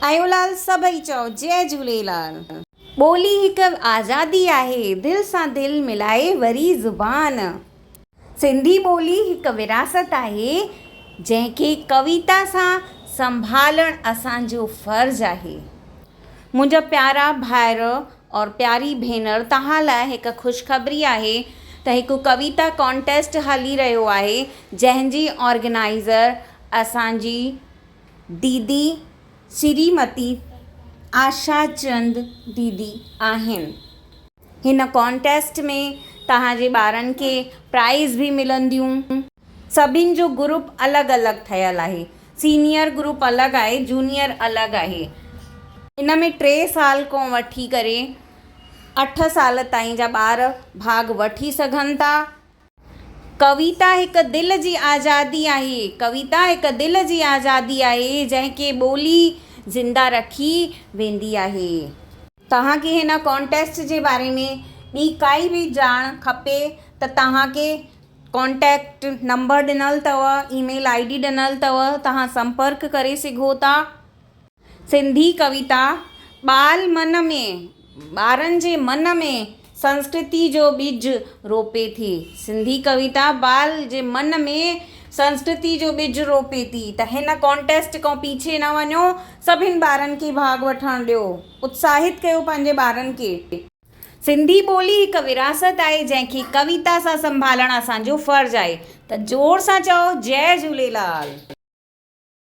आयोलाल सभई चओ जय झूलेलाल। ॿोली हिकु आज़ादी आहे, दिलि सां दिलि मिलाए वरी ज़ुबान। सिंधी ॿोली हिकु विरासत आहे जंहिंखे कविता सां संभालणु असांजो फ़र्ज़ु आहे। मुंहिंजा प्यारा भाइर और प्यारी भेनर, तव्हां लाइ हिकु ख़ुशख़बरी आहे त हिकु कविता कॉन्टेस्ट हली रहियो आहे जंहिंजी ऑर्गेनाइज़र असांजी दीदी श्रीमती आशा चंद दीदी आहिनि। हिन कॉन्टेस्ट में तव्हांजे ॿारनि खे प्राइज़ बि मिलंदियूं। सभिनि जो ग्रुप अलॻि अलॻि ठहियलु आहे, सीनियर ग्रुप अलॻि आहे, जूनियर अलॻि आहे। इन में 3 साल खां वठी करे 8 साल ताईं जा ॿार भाग वठी सघनि था। कविता हिकु दिलि जी आज़ादी आहे, कविता हिकु दिलि जी आज़ादी आहे जंहिंखे ॿोली ज़िंदा रखी वेंदी आहे। तव्हांखे हिन कॉन्टेस्ट जे बारे में ॿी काई बि ॼाण खपे त तव्हांखे कॉन्टेक्ट नंबर ॾिनल अथव, ईमेल ID ॾिनल अथव, तव्हां संपर्क करे सघो था। सिंधी कविता ॿाल मन में, ॿारनि जे मन में संस्कृति जो ॿिज रोपे थी। सिंधी कविता ॿाल जे मन में संस्कृति जो ॿिज रोपे थी। त हिन कॉन्टेस्ट खां पीछे न वञो, सभिनि ॿारनि खे भाग वठणु ॾियो, उत्साहित कयो पंहिंजे ॿारनि खे। सिंधी ॿोली हिकु विरासत आहे जंहिंखे कविता सां संभालणु असांजो फ़र्ज़ु आहे। त ज़ोर सां चओ जय झूलेलाल।